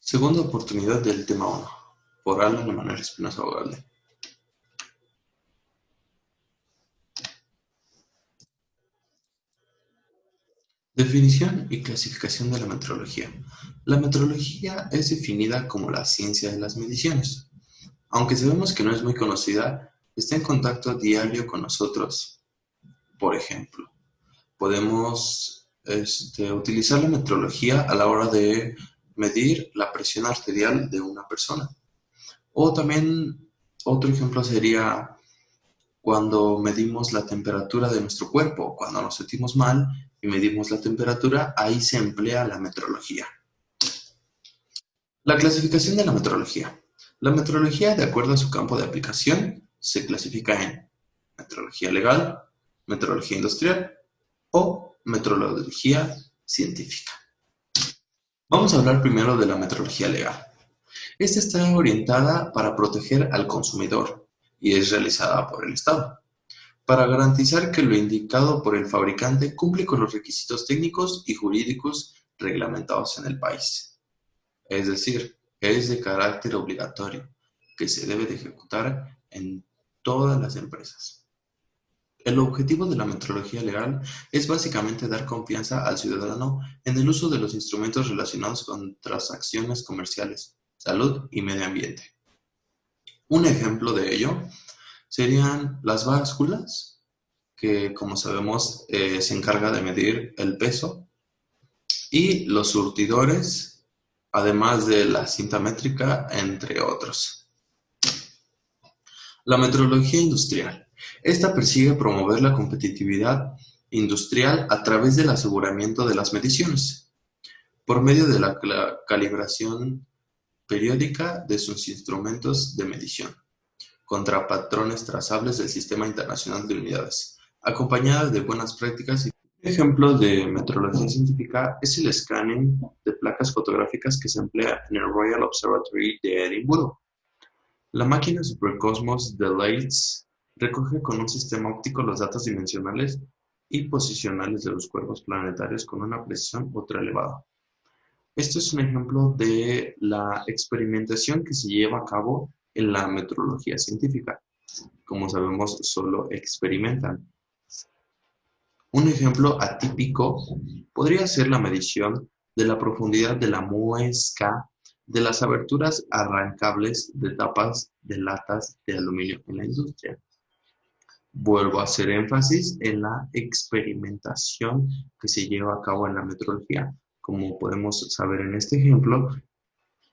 Segunda oportunidad del tema 1, por Alan Emanuel Espinosa Ugalde. Definición y clasificación de la metrología. La metrología es definida como la ciencia de las mediciones. Aunque sabemos que no es muy conocida, está en contacto diario con nosotros. Por ejemplo, podemos utilizar la metrología a la hora de medir la presión arterial de una persona. O también otro ejemplo sería cuando medimos la temperatura de nuestro cuerpo. Cuando nos sentimos mal y medimos la temperatura, ahí se emplea la metrología. La clasificación de la metrología. La metrología, de acuerdo a su campo de aplicación, se clasifica en metrología legal, metrología industrial o metrología científica. Vamos a hablar primero de la metrología legal. Esta está orientada para proteger al consumidor y es realizada por el Estado, para garantizar que lo indicado por el fabricante cumple con los requisitos técnicos y jurídicos reglamentados en el país. Es decir, es de carácter obligatorio, que se debe de ejecutar en todas las empresas. El objetivo de la metrología legal es básicamente dar confianza al ciudadano en el uso de los instrumentos relacionados con transacciones comerciales, salud y medio ambiente. Un ejemplo de ello serían las básculas, que como sabemos se encarga de medir el peso, y los surtidores, además de la cinta métrica, entre otros. La metrología industrial. Esta persigue promover la competitividad industrial a través del aseguramiento de las mediciones, por medio de la calibración periódica de sus instrumentos de medición, contra patrones trazables del Sistema Internacional de Unidades, acompañada de buenas prácticas. Un ejemplo de metrología científica es el escáner de placas fotográficas que se emplea en el Royal Observatory de Edimburgo. La máquina Supercosmos de Leeds recoge con un sistema óptico los datos dimensionales y posicionales de los cuerpos planetarios con una precisión ultra elevada. Este es un ejemplo de la experimentación que se lleva a cabo en la metrología científica. Como sabemos, solo experimentan. Un ejemplo atípico podría ser la medición de la profundidad de la muesca de las aberturas arrancables de tapas de latas de aluminio en la industria. Vuelvo a hacer énfasis en la experimentación que se lleva a cabo en la metrología. Como podemos saber en este ejemplo,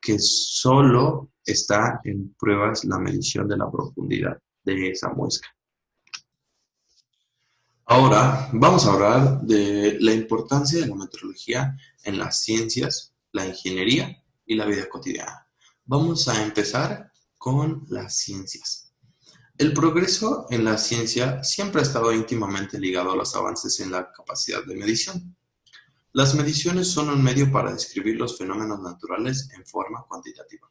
que solo está en pruebas la medición de la profundidad de esa muesca. Ahora vamos a hablar de la importancia de la metrología en las ciencias, la ingeniería y la vida cotidiana. Vamos a empezar con las ciencias. El progreso en la ciencia siempre ha estado íntimamente ligado a los avances en la capacidad de medición. Las mediciones son un medio para describir los fenómenos naturales en forma cuantitativa.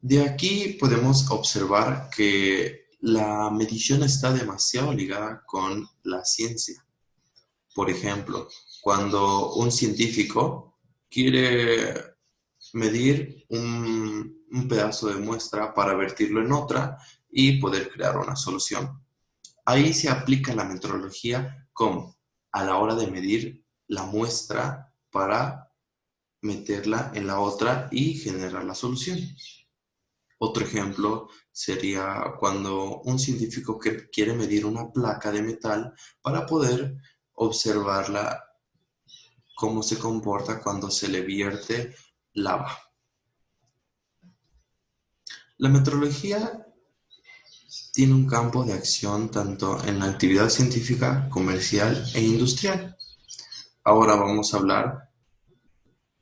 De aquí podemos observar que la medición está demasiado ligada con la ciencia. Por ejemplo, cuando un científico quiere medir un pedazo de muestra para vertirlo en otra y poder crear una solución. Ahí se aplica la metrología como a la hora de medir la muestra para meterla en la otra y generar la solución. Otro ejemplo sería cuando un científico quiere medir una placa de metal para poder observarla, cómo se comporta cuando se le vierte lava. La metrología tiene un campo de acción tanto en la actividad científica, comercial e industrial. Ahora vamos a hablar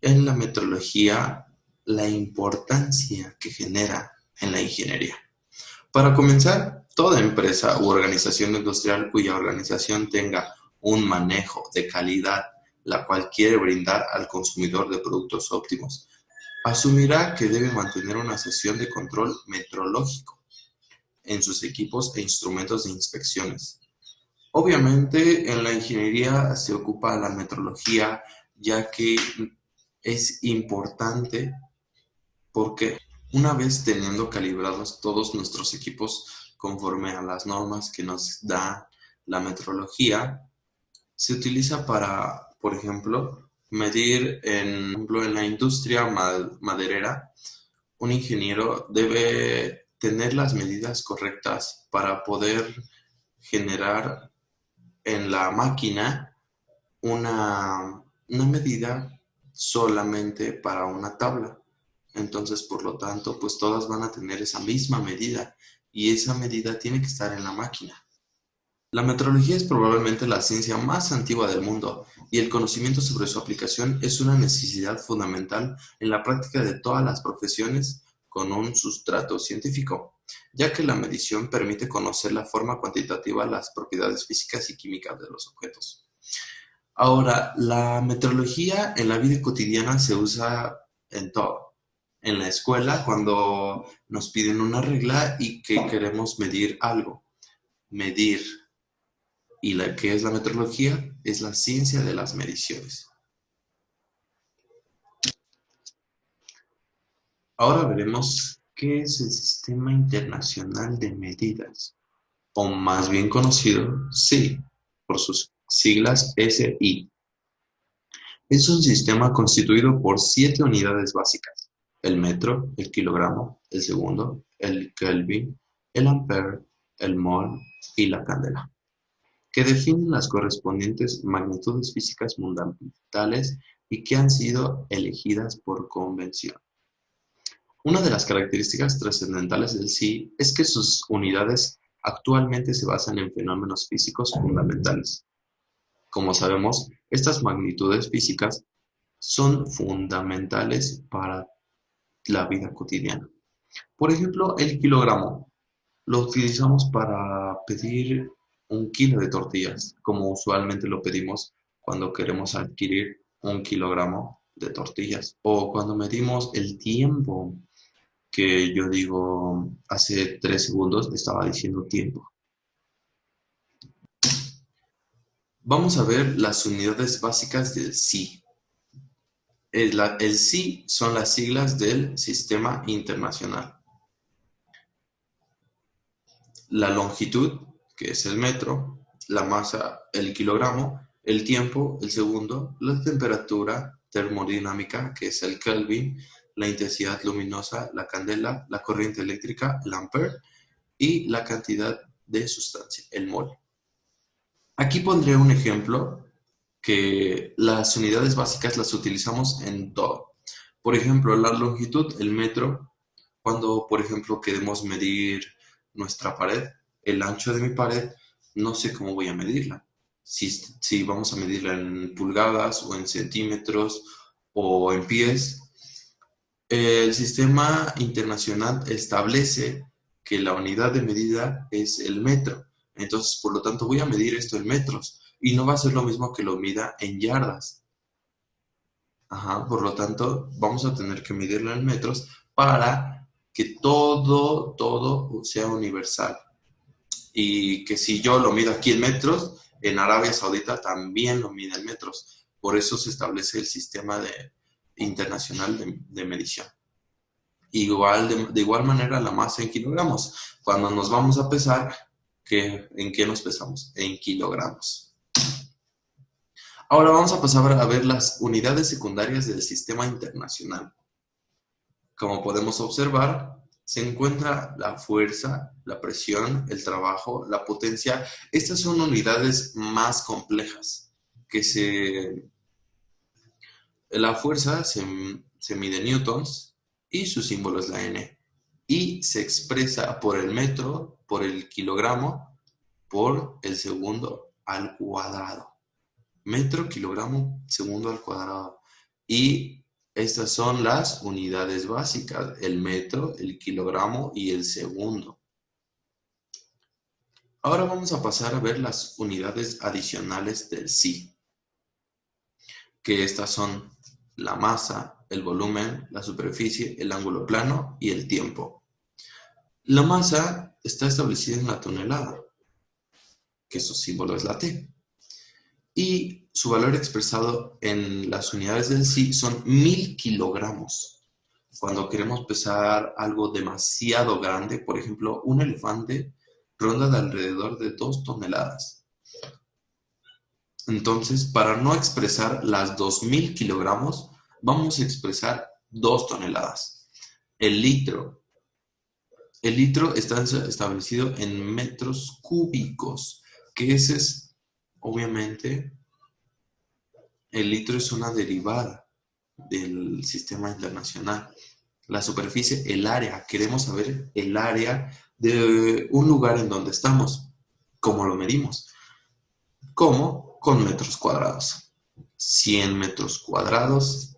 en la metrología la importancia que genera en la ingeniería. Para comenzar, toda empresa u organización industrial cuya organización tenga un manejo de calidad, la cual quiere brindar al consumidor de productos óptimos, asumirá que debe mantener una sesión de control metrológico en sus equipos e instrumentos de inspecciones. Obviamente, en la ingeniería se ocupa la metrología, ya que es importante porque una vez teniendo calibrados todos nuestros equipos conforme a las normas que nos da la metrología, se utiliza para, por ejemplo, medir en la industria maderera. Un ingeniero debe tener las medidas correctas para poder generar en la máquina una medida solamente para una tabla. Entonces, por lo tanto, pues todas van a tener esa misma medida y esa medida tiene que estar en la máquina. La metrología es probablemente la ciencia más antigua del mundo y el conocimiento sobre su aplicación es una necesidad fundamental en la práctica de todas las profesiones con un sustrato científico, ya que la medición permite conocer la forma cuantitativa, las propiedades físicas y químicas de los objetos. Ahora, la metrología en la vida cotidiana se usa en todo. En la escuela, cuando nos piden una regla y que queremos medir algo. Medir. ¿Y qué es la metrología? Es la ciencia de las mediciones. Ahora veremos qué es el Sistema Internacional de Medidas, o más bien conocido SI, por sus siglas SI. Es un sistema constituido por 7 unidades básicas: el metro, el kilogramo, el segundo, el kelvin, el ampere, el mol y la candela, que definen las correspondientes magnitudes físicas fundamentales y que han sido elegidas por convención. Una de las características trascendentales del SI es que sus unidades actualmente se basan en fenómenos físicos fundamentales. Como sabemos, estas magnitudes físicas son fundamentales para la vida cotidiana. Por ejemplo, el kilogramo lo utilizamos para pedir 1 kilo de tortillas, como usualmente lo pedimos cuando queremos adquirir 1 kilogramo de tortillas. O cuando medimos el tiempo, que yo digo, hace 3 segundos estaba diciendo tiempo. Vamos a ver las unidades básicas del SI. El SI son las siglas del Sistema Internacional. La longitud, que es el metro, la masa, el kilogramo, el tiempo, el segundo, la temperatura termodinámica, que es el Kelvin, la intensidad luminosa, la candela, la corriente eléctrica, el ampere, y la cantidad de sustancia, el mol. Aquí pondré un ejemplo que las unidades básicas las utilizamos en todo. Por ejemplo, la longitud, el metro, cuando, por ejemplo, queremos medir nuestra pared, el ancho de mi pared, no sé cómo voy a medirla. Si vamos a medirla en pulgadas o en centímetros o en pies. El sistema internacional establece que la unidad de medida es el metro. Entonces, por lo tanto, voy a medir esto en metros y no va a ser lo mismo que lo mida en yardas. Por lo tanto, vamos a tener que medirlo en metros para que todo sea universal. Y que si yo lo mido aquí en metros, en Arabia Saudita también lo mide en metros. Por eso se establece el sistema internacional de medición. De igual manera, la masa en kilogramos. Cuando nos vamos a pesar, ¿en qué nos pesamos? En kilogramos. Ahora vamos a pasar a ver las unidades secundarias del sistema internacional. Como podemos observar, se encuentra la fuerza, la presión, el trabajo, la potencia. Estas son unidades más complejas. La fuerza se mide en newtons y su símbolo es la N. Y se expresa por el metro, por el kilogramo, por el segundo al cuadrado. Metro, kilogramo, segundo al cuadrado. Y estas son las unidades básicas: el metro, el kilogramo y el segundo. Ahora vamos a pasar a ver las unidades adicionales del SI, que estas son la masa, el volumen, la superficie, el ángulo plano y el tiempo. La masa está establecida en la tonelada, que su símbolo es la T. Y su valor expresado en las unidades del SI son 1000 kilogramos. Cuando queremos pesar algo demasiado grande, por ejemplo, un elefante ronda de alrededor de 2 toneladas. Entonces, para no expresar las 2000 kilogramos, vamos a expresar 2 toneladas. El litro. El litro está establecido en metros cúbicos, que ese es, obviamente, el litro es una derivada del sistema internacional. La superficie, el área. Queremos saber el área de un lugar en donde estamos. ¿Cómo lo medimos? ¿Cómo? Con metros cuadrados. 100 metros cuadrados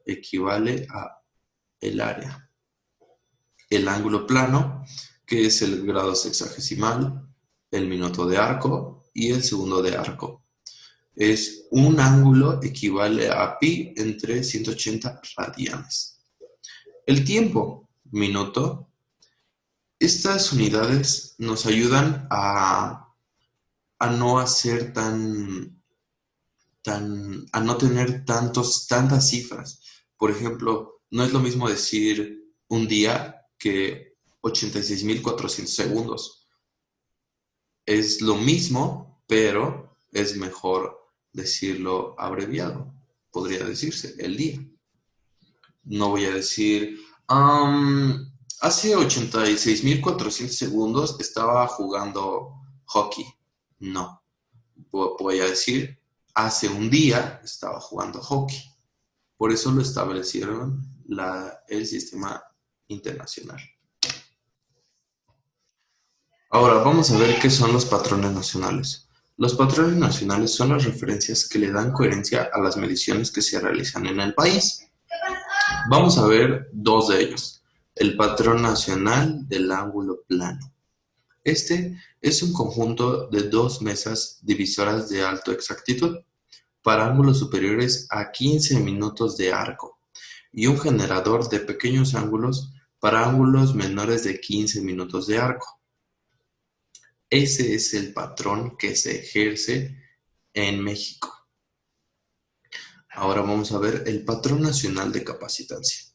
equivale a el área. El ángulo plano, que es el grado sexagesimal, el minuto de arco y el segundo de arco. Es un ángulo equivale a pi entre 180 radianes. El tiempo, minuto. Estas unidades nos ayudan a no hacer a no tener tantas cifras. Por ejemplo, no es lo mismo decir un día que 86.400 segundos. Es lo mismo, pero es mejor decirlo abreviado. Podría decirse el día. No voy a decir, hace 86.400 segundos estaba jugando hockey. No. Voy a decir, hace un día estaba jugando hockey. Por eso lo establecieron el sistema internacional. Ahora vamos a ver qué son los patrones nacionales. Los patrones nacionales son las referencias que le dan coherencia a las mediciones que se realizan en el país. Vamos a ver dos de ellos. El patrón nacional del ángulo plano. Este es un conjunto de dos mesas divisoras de alta exactitud para ángulos superiores a 15 minutos de arco y un generador de pequeños ángulos para ángulos menores de 15 minutos de arco. Ese es el patrón que se ejerce en México. Ahora vamos a ver el patrón nacional de capacitancia.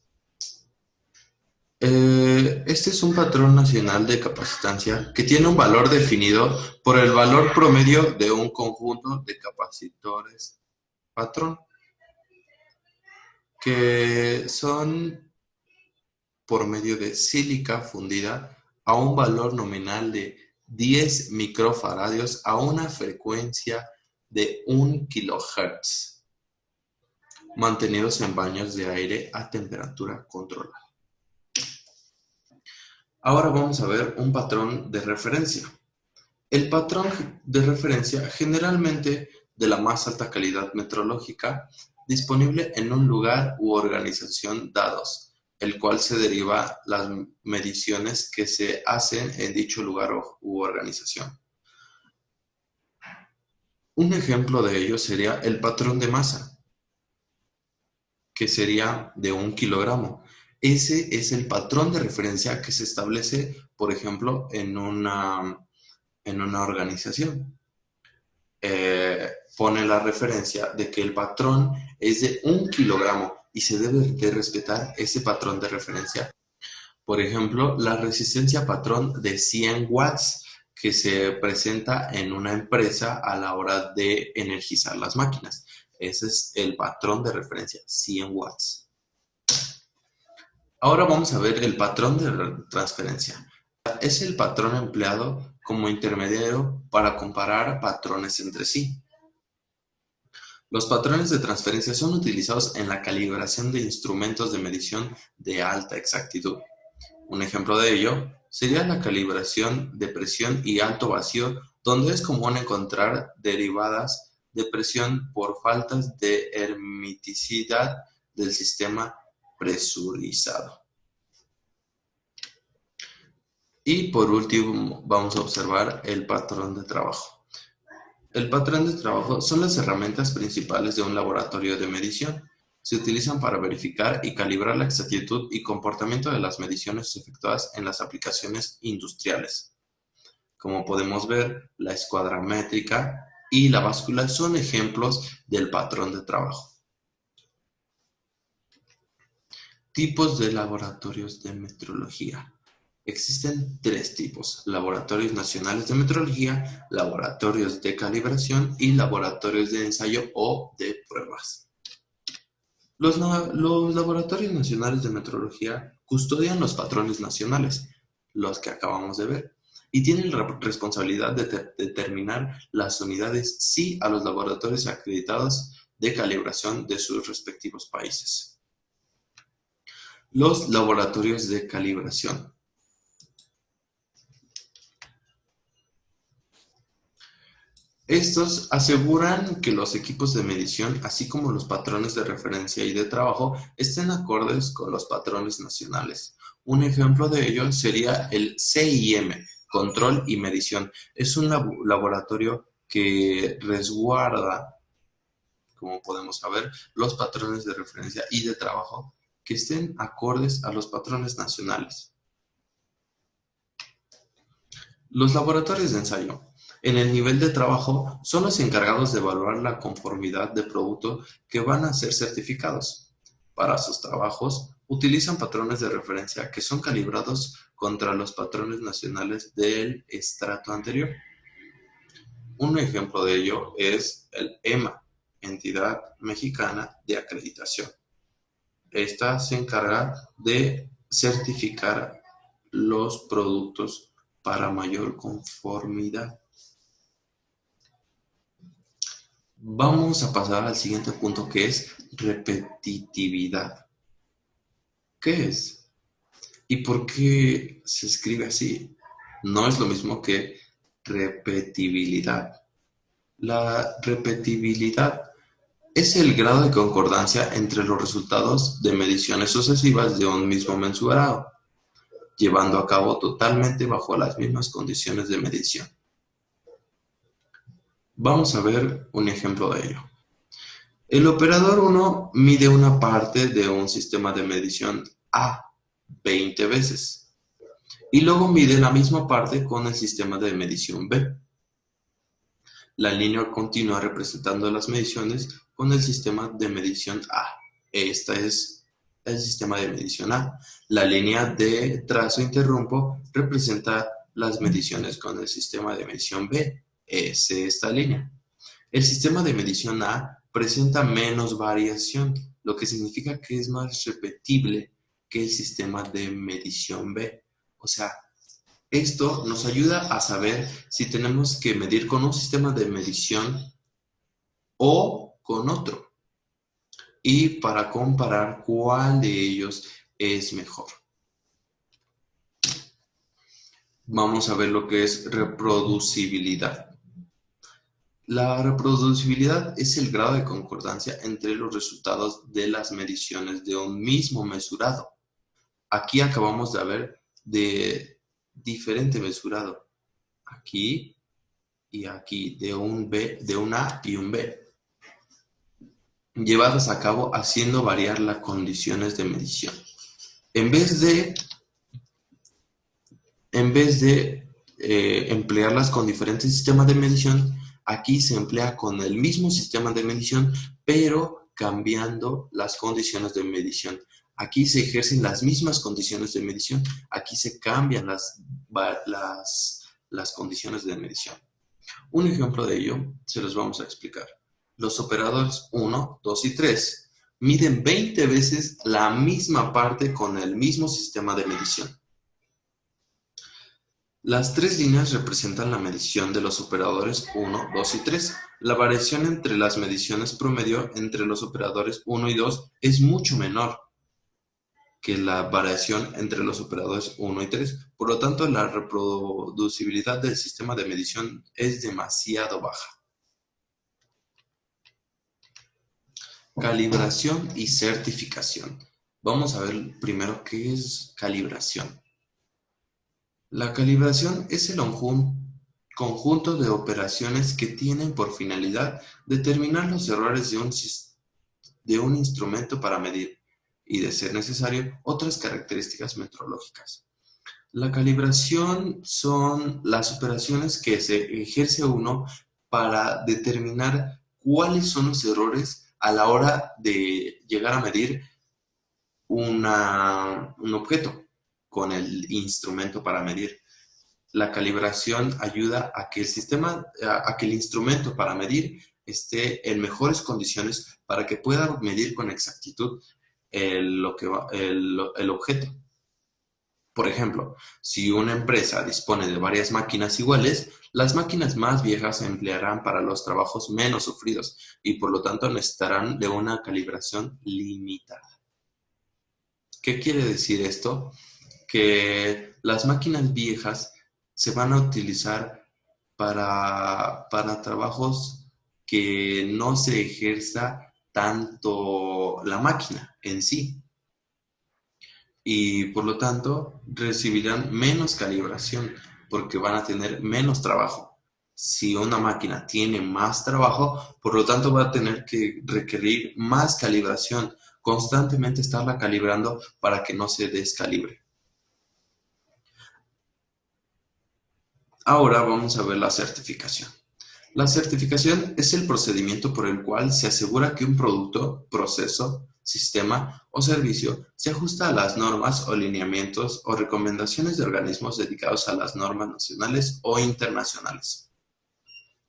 Este es un patrón nacional de capacitancia que tiene un valor definido por el valor promedio de un conjunto de capacitores patrón, que son por medio de sílica fundida a un valor nominal de 10 microfaradios a una frecuencia de 1 kHz, mantenidos en baños de aire a temperatura controlada. Ahora vamos a ver un patrón de referencia. El patrón de referencia generalmente de la más alta calidad metrológica disponible en un lugar u organización dados, el cual se deriva las mediciones que se hacen en dicho lugar u organización. Un ejemplo de ello sería el patrón de masa, que sería de 1 kilogramo. Ese es el patrón de referencia que se establece, por ejemplo, en una organización. Pone la referencia de que el patrón es de 1 kilogramo y se debe de respetar ese patrón de referencia. Por ejemplo, la resistencia patrón de 100 watts que se presenta en una empresa a la hora de energizar las máquinas. Ese es el patrón de referencia, 100 watts. Ahora vamos a ver el patrón de transferencia. Es el patrón empleado como intermediario para comparar patrones entre sí. Los patrones de transferencia son utilizados en la calibración de instrumentos de medición de alta exactitud. Un ejemplo de ello sería la calibración de presión y alto vacío, donde es común encontrar derivadas de presión por faltas de hermeticidad del sistema presurizado. Y por último vamos a observar el patrón de trabajo. El patrón de trabajo son las herramientas principales de un laboratorio de medición. Se utilizan para verificar y calibrar la exactitud y comportamiento de las mediciones efectuadas en las aplicaciones industriales. Como podemos ver, la escuadra métrica y la báscula son ejemplos del patrón de trabajo. Tipos de laboratorios de metrología. Existen 3 tipos: laboratorios nacionales de metrología, laboratorios de calibración y laboratorios de ensayo o de pruebas. Los laboratorios nacionales de metrología custodian los patrones nacionales, los que acabamos de ver, y tienen la responsabilidad de determinar las unidades sí a los laboratorios acreditados de calibración de sus respectivos países. Los laboratorios de calibración. Estos aseguran que los equipos de medición, así como los patrones de referencia y de trabajo, estén acordes con los patrones nacionales. Un ejemplo de ello sería el CIM, Control y Medición. Es un laboratorio que resguarda, como podemos saber, los patrones de referencia y de trabajo que estén acordes a los patrones nacionales. Los laboratorios de ensayo. En el nivel de trabajo son los encargados de evaluar la conformidad de producto que van a ser certificados. Para sus trabajos, utilizan patrones de referencia que son calibrados contra los patrones nacionales del estrato anterior. Un ejemplo de ello es el EMA, Entidad Mexicana de Acreditación. Esta se encarga de certificar los productos para mayor conformidad. Vamos a pasar al siguiente punto, que es repetitividad. ¿Qué es? ¿Y por qué se escribe así? No es lo mismo que repetibilidad. La repetibilidad es el grado de concordancia entre los resultados de mediciones sucesivas de un mismo mensurado, llevando a cabo totalmente bajo las mismas condiciones de medición. Vamos a ver un ejemplo de ello. El operador 1 mide una parte de un sistema de medición A 20 veces y luego mide la misma parte con el sistema de medición B. La línea continúa representando las mediciones con el sistema de medición A. Esta es el sistema de medición A. La línea de trazo interrumpo representa las mediciones con el sistema de medición B. Es esta línea. El sistema de medición A presenta menos variación, lo que significa que es más repetible que el sistema de medición B. O sea, esto nos ayuda a saber si tenemos que medir con un sistema de medición o con otro, y para comparar cuál de ellos es mejor. Vamos a ver lo que es reproducibilidad. La reproducibilidad es el grado de concordancia entre los resultados de las mediciones de un mismo mesurado. Aquí acabamos de ver de diferente mesurado. Aquí y aquí, de un B, de un A y un B. Llevadas a cabo haciendo variar las condiciones de medición. En vez de emplearlas con diferentes sistemas de medición, aquí se emplea con el mismo sistema de medición, pero cambiando las condiciones de medición. Aquí se ejercen las mismas condiciones de medición, aquí se cambian las condiciones de medición. Un ejemplo de ello se los vamos a explicar. Los operadores 1, 2 y 3 miden 20 veces la misma parte con el mismo sistema de medición. Las 3 líneas representan la medición de los operadores 1, 2 y 3. La variación entre las mediciones promedio entre los operadores 1 y 2 es mucho menor que la variación entre los operadores 1 y 3. Por lo tanto, la reproducibilidad del sistema de medición es demasiado baja. Calibración y certificación. Vamos a ver primero qué es calibración. La calibración es el conjunto de operaciones que tienen por finalidad determinar los errores de un instrumento para medir y, de ser necesario, otras características metrológicas. La calibración son las operaciones que se ejerce uno para determinar cuáles son los errores a la hora de llegar a medir un objeto con el instrumento para medir. La calibración ayuda a que el instrumento para medir esté en mejores condiciones para que pueda medir con exactitud el objeto. Por ejemplo, si una empresa dispone de varias máquinas iguales, las máquinas más viejas se emplearán para los trabajos menos sufridos y por lo tanto necesitarán de una calibración limitada. ¿Qué quiere decir esto? Que las máquinas viejas se van a utilizar para trabajos que no se ejerza tanto la máquina en sí y por lo tanto recibirán menos calibración porque van a tener menos trabajo. Si una máquina tiene más trabajo, por lo tanto va a tener que requerir más calibración, constantemente estarla calibrando para que no se descalibre. Ahora vamos a ver la certificación. La certificación es el procedimiento por el cual se asegura que un producto, proceso, sistema o servicio se ajusta a las normas o lineamientos o recomendaciones de organismos dedicados a las normas nacionales o internacionales.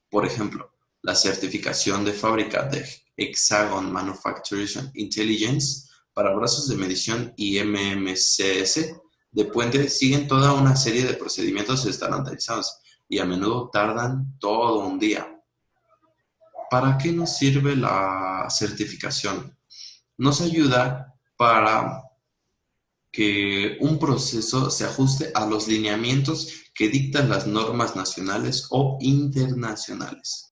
Por ejemplo, la certificación de fábrica de Hexagon Manufacturing Intelligence para brazos de medición y MMCS de Puente siguen toda una serie de procedimientos estandarizados y a menudo tardan todo un día. ¿Para qué nos sirve la certificación? Nos ayuda para que un proceso se ajuste a los lineamientos que dictan las normas nacionales o internacionales.